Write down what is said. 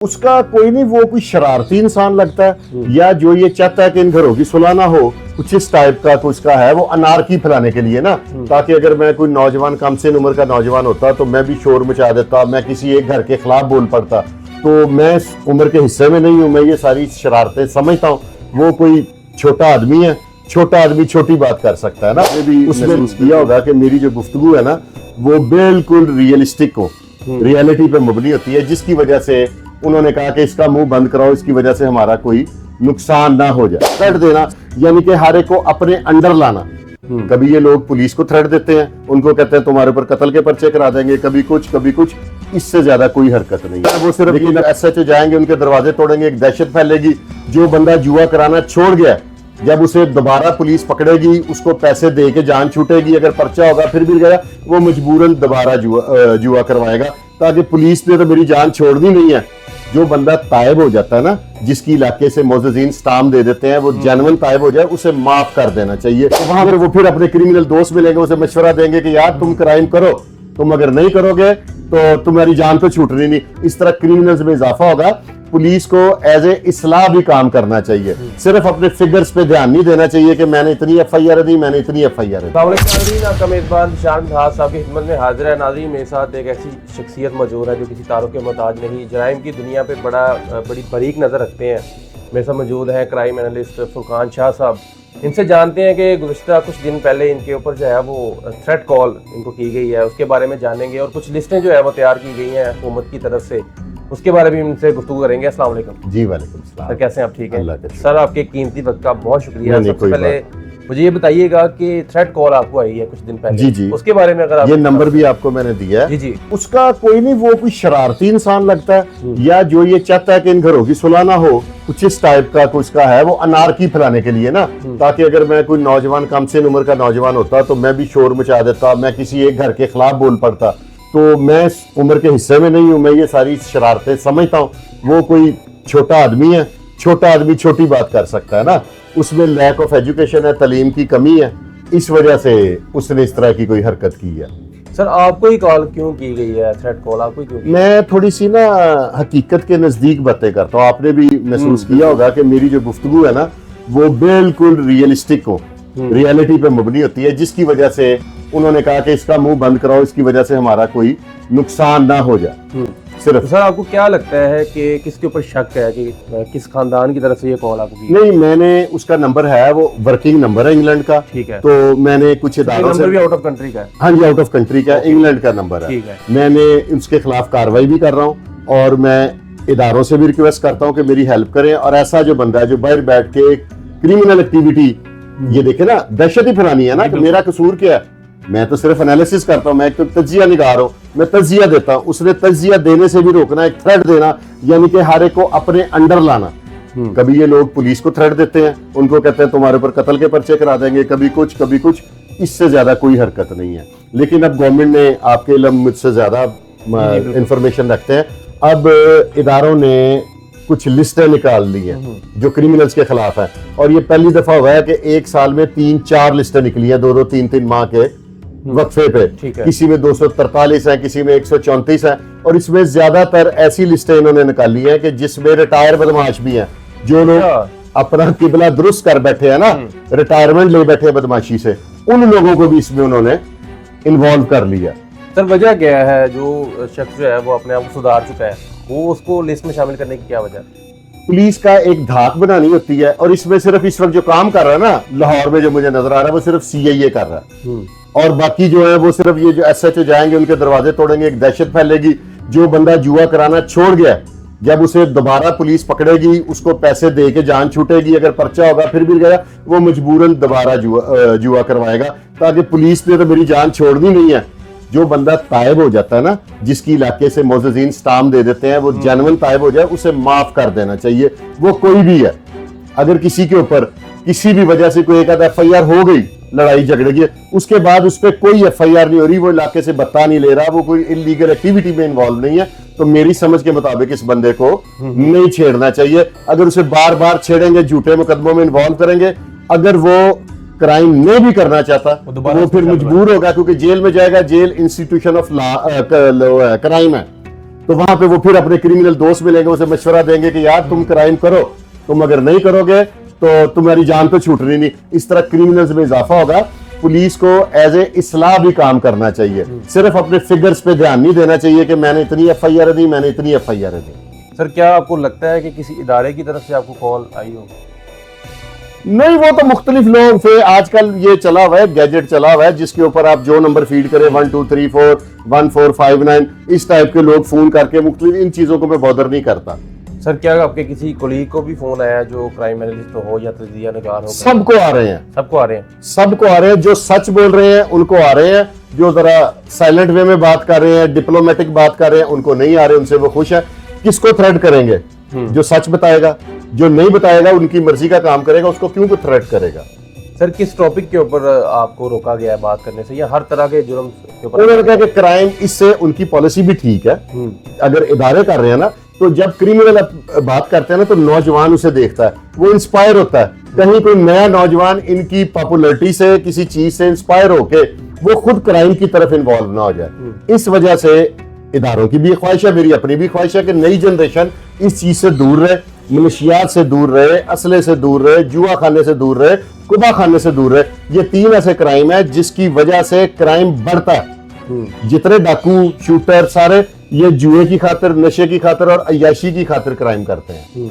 اس کا کوئی نہیں, وہ کوئی شرارتی انسان لگتا ہے یا جو یہ چاہتا ہے کہ ان گھروں کی صلح نہ ہو, کچھ اس ٹائپ کا کچھ کا ہے, وہ انارکی پھیلانے کے لیے نا, تاکہ اگر میں کوئی نوجوان کم سن عمر کا نوجوان ہوتا تو میں بھی شور مچا دیتا, میں کسی ایک گھر کے خلاف بول پڑتا. تو میں اس عمر کے حصے میں نہیں ہوں, میں یہ ساری شرارتیں سمجھتا ہوں. وہ کوئی چھوٹا آدمی ہے, چھوٹا آدمی چھوٹی بات کر سکتا ہے نا. اس نے کیا ہوگا کہ میری جو گفتگو ہے نا وہ بالکل ریئلسٹک ہو, ریئلٹی پہ مبنی ہوتی ہے, جس کی وجہ سے انہوں نے کہا کہ اس کا منہ بند کراؤ, اس کی وجہ سے ہمارا کوئی نقصان نہ ہو جائے. تھریٹ دینا یعنی کہ ہر ایک کو اپنے انڈر لانا. کبھی یہ لوگ پولیس کو تھریٹ دیتے ہیں, ان کو کہتے ہیں تمہارے اوپر قتل کے پرچے کرا دیں گے, کبھی کچھ. اس سے زیادہ کوئی حرکت نہیں ہے. وہ صرف ایس ایچ او جائیں گے, ان کے دروازے توڑیں گے, ایک دہشت پھیلے گی. جو بندہ جوا کرانا چھوڑ گیا, جب اسے دوبارہ پولیس پکڑے گی, اس کو پیسے دے کے جان چھوٹے گی, اگر پرچہ ہوگا پھر بھی گیا, وہ مجبوراً دوبارہ جوا کروائے گا, تاکہ پولیس نے تو میری جان چھوڑنی نہیں ہے. جو بندہ تائب ہو جاتا ہے نا, جس کی علاقے سے معززین سٹام دے دیتے ہیں, وہ جینون تائب ہو جائے, اسے معاف کر دینا چاہیے. وہاں پر وہ پھر اپنے کریمنل دوست ملیں گے, اسے مشورہ دیں گے کہ یار تم کرائم کرو, تم اگر نہیں کرو گے تو تمہاری جان تو چھوٹنی نہیں. اس طرح کریمنلز میں اضافہ ہوگا. پولیس کو ایز اے اصلاح بھی کام کرنا چاہیے, صرف اپنے فگرز پہ دھیان نہیں دینا چاہیے کہ میں نے اتنی ایف آئی آر دی, میں نے اتنی ایف آئی آر دی. السلام علیکم ناظرین, آپ کا میزبان ذیشان مدحت صاحب کی خدمت میں حاضر ہے. ناظرین, میرے ساتھ ایک ایسی شخصیت موجود ہے جو کسی تعارف کے محتاج نہیں, جرائم کی دنیا پہ بڑی باریک نظر رکھتے ہیں. میرے ساتھ موجود ہیں کرائم انالسٹ فرقان شاہ صاحب. ان سے جانتے ہیں کہ گزشتہ کچھ دن پہلے ان کے اوپر جو ہے وہ تھریٹ کال ان کو کی گئی ہے, اس کے بارے میں جانیں گے, اور کچھ لسٹیں جو ہے وہ تیار کی گئی ہیں حکومت کی طرف سے, اس کے بارے میں ان سے گفتگو کریں گے. السلام علیکم. جی وعلیکم السلام. سر کیسے ہیں آپ؟ ٹھیک ہیں سر, اللہ آپ کے قیمتی وقت کا بہت شکریہ. سب سے پہلے مجھے یہ بتائیے گا کہ تھریٹ کال آپ کو آئی ہے کچھ دن پہلے, جی اس کے بارے میں اگر یہ نمبر بھی آپ کو میں نے دیا ہے. جی اس کا کوئی نہیں, وہ کوئی شرارتی انسان لگتا ہے یا جو یہ چاہتا ہے کہ ان گھروں کی صلح نہ ہو, کچھ اس ٹائپ کا کچھ کا ہے, وہ انارکی پھیلانے کے لیے نا, تاکہ اگر میں کوئی نوجوان کم سن عمر کا نوجوان ہوتا تو میں بھی شور مچا دیتا, میں کسی ایک گھر کے خلاف بول پڑتا. تو میں اس عمر کے حصے میں نہیں ہوں, میں یہ ساری شرارتیں سمجھتا ہوں. وہ کوئی چھوٹا آدمی ہے, چھوٹا آدمی چھوٹی بات کر سکتا ہے نا. اس میں لیک آف ایجوکیشن ہے, تعلیم کی کمی ہے, اس وجہ سے اس نے اس طرح کی کوئی حرکت کی ہے. سر آپ کو ہی کال کیوں کی گئی ہے, تھریٹ کال آپ کو کیوں کی؟ میں تھوڑی سی نا حقیقت کے نزدیک باتیں کرتا ہوں. آپ نے بھی محسوس کیا ہوگا کہ میری جو گفتگو ہے نا وہ بالکل ریئلسٹک ہو, ریئلٹی پہ مبنی ہوتی ہے, جس کی وجہ سے انہوں نے کہا کہ اس کا منہ بند کراؤ, اس کی وجہ سے ہمارا کوئی نقصان نہ ہو جائے. صرف سر آپ کو کیا لگتا ہے کہ کس کے اوپر شک ہے, کہ کس خاندان کی طرف سے یہ کال آپ کو کی؟ نہیں, میں نے اس کا نمبر ہے, وہ ورکنگ نمبر ہے انگلینڈ کا. ٹھیک ہے. تو میں نے کچھ اداروں سے, نمبر بھی آؤٹ آف کنٹری کا ہے. ہاں جی, آؤٹ آف کنٹری کا, انگلینڈ کا نمبر ہے. ٹھیک ہے. میں نے اس کے خلاف کاروائی بھی کر رہا ہوں, اور میں اداروں سے بھی ریکویسٹ کرتا ہوں کہ میری ہیلپ کریں. اور ایسا جو بندہ ہے جو باہر بیٹھ کے کریمنل ایکٹیویٹی, یہ دیکھیں نا, دہشت ہی پھیلانی ہے نا, کہ میرا قصور کیا ہے. میں تو صرف انالیسس کرتا ہوں, میں ایک تو تجزیہ نگار ہوں, میں تجزیہ دیتا ہوں. اس نے تجزیہ دینے سے بھی روکنا, ایک تھریٹ دینا یعنی کہ ہر ایک کو اپنے انڈر لانا. کبھی یہ لوگ پولیس کو تھریٹ دیتے ہیں, ان کو کہتے ہیں تمہارے اوپر قتل کے پرچے کرا دیں گے, کبھی کچھ. اس سے زیادہ کوئی حرکت نہیں ہے. لیکن اب گورنمنٹ نے, آپ کے علم مجھ سے زیادہ انفارمیشن رکھتے ہیں, اب اداروں نے کچھ لسٹیں نکال لی ہیں جو کریمنلز کے خلاف ہیں. اور یہ پہلی دفعہ ہوا ہے کہ ایک سال میں 3-4 لسٹیں نکلی ہیں, 2-3 ماہ کے وقفے پہ. کسی میں 243 ہیں, کسی میں 134 ہیں. اور اس میں زیادہ تر ایسی لسٹیں انہوں نے نکالی ہیں کہ جس میں ریٹائر بدماش بھی ہیں, جو لوگ اپنا قبلہ درست کر بیٹھے ہیں نا, ریٹائرمنٹ لے بیٹھے بدماشی سے, ان لوگوں کو بھی اس میں انہوں نے انوالو کر لیا. سر وجہ کیا ہے, جو شخص جو ہے وہ اپنے آپ کو سدھار چکا ہے, وہ اس کو لسٹ میں شامل کرنے کی کیا وجہ ہے؟ پولیس کا ایک دھاک بنانی ہوتی ہے, اور اس میں صرف اس وقت جو کام کر رہا ہے نا لاہور میں, جو مجھے نظر آ رہا ہے, وہ صرف سی آئی اے کر رہا ہے. اور باقی جو ہے وہ صرف یہ جو ایس ایچ او جائیں گے, ان کے دروازے توڑیں گے, ایک دہشت پھیلے گی. جو بندہ جوا کرانا چھوڑ گیا, جب اسے دوبارہ پولیس پکڑے گی, اس کو پیسے دے کے جان چھوٹے گی, اگر پرچہ ہوگا پھر بھی گیا, وہ مجبوراً دوبارہ جوا کروائے گا, تاکہ پولیس نے تو میری جان چھوڑنی نہیں ہے. جو بندہ تائب ہو جاتا ہے نا, جس کی علاقے سے معززین سٹام دے دیتے ہیں, وہ جینون تائب ہو جائے, اسے معاف کر دینا چاہیے. وہ کوئی بھی ہے, اگر کسی کے اوپر کسی بھی وجہ سے کوئی ایک آدھ ایف آئی آر ہو گئی, لڑائی جھگڑے کی, اس کے بعد اس پہ کوئی ایف آئی آر نہیں ہو رہی, وہ علاقے سے بتا نہیں لے رہا, وہ کوئی انلیگل ایکٹیویٹی میں انوالو نہیں ہے, تو میری سمجھ کے مطابق اس بندے کو نہیں چھیڑنا چاہیے. اگر اسے بار بار چھیڑیں گے, جھوٹے مقدموں میں انوالو کریں گے, اگر وہ کرائم نہیں بھی کرنا چاہتا وہ پھر مجبور ہوگا, کیونکہ جیل میں جائے گا. Jail institution of law crime ہے, تو وہاں پہ وہ پھر اپنے کرمنل دوست ملیں گے, اسے مشورہ دیں گے کہ یار تم کرائم کرو, تم اگر نہیں کرو گے تو تمہاری جان تو چھوٹنی نہیں. اس طرح کرمنلز میں اضافہ ہوگا. پولیس کو ایز اے اصلاح بھی کام کرنا چاہیے, صرف اپنے فگرز پہ دھیان نہیں دینا چاہیے کہ میں نے اتنی ایف آئی آر دی, میں نے اتنی ایف آئی آر دی. سر کیا آپ کو لگتا ہے کہ کسی ادارے کی طرف سے آپ کو کال آئی ہو؟ نہیں, وہ تو مختلف لوگ تھے. آج کل یہ چلا ہوا ہے, گیجٹ چلا ہوا ہے جس کے اوپر آپ جو نمبر فیڈ کریں 1234 1459 اس ٹائپ کے لوگ فون کر کے مختلف ان چیزوں کو میں بادر نہیں کرتا. سر کیا آپ کے کسی کولیگ کو بھی فون آیا جو کرائم اینالسٹ ہو یا تجزیہ نگار ہو؟ سب کو آ رہے ہیں, سب کو آ رہے ہیں, سب کو آ رہے ہیں. جو سچ بول رہے ہیں ان کو آ رہے ہیں, جو ذرا سائلنٹ وے میں بات کر رہے ہیں, ڈپلومیٹک بات کر رہے ہیں, ان کو نہیں آ رہے. ان سے وہ خوش ہیں. کس کو تھریٹ کریں گے؟ جو سچ بتائے گا. جو نہیں بتائے گا, ان کی مرضی کا کام کرے گا, اس کو کیوں کو تھریٹ کرے گا؟ سر کس ٹاپک کے اوپر آپ کو روکا گیا ہے بات کرنے سے, یا ہر طرح کے جرم کے اوپر؟ انہوں نے کہا کہ کرائم, اس سے ان کی پالیسی بھی ٹھیک ہے. اگر ادارے کر رہے ہیں نا, تو جب کرمنل بات کرتے ہیں نا تو نوجوان اسے دیکھتا ہے, وہ انسپائر ہوتا ہے. کہیں کوئی نیا نوجوان ان کی پاپولرٹی سے, کسی چیز سے انسپائر ہو کے وہ خود کرائم کی طرف انوالو نہ ہو جائے. اس وجہ سے اداروں کی بھی خواہش ہے, میری اپنی بھی خواہش ہے کہ نئی جنریشن اس چیز سے دور رہے, منشیات سے دور رہے, اسلحے سے دور رہے, جوا خانے سے دور رہے, کبا خانے سے دور رہے. یہ 3 ایسے کرائم ہیں جس کی وجہ سے کرائم بڑھتا ہے. جتنے ڈاکو شوٹر سارے یہ جوئے کی خاطر, نشے کی خاطر اور عیاشی کی خاطر کرائم کرتے ہیں.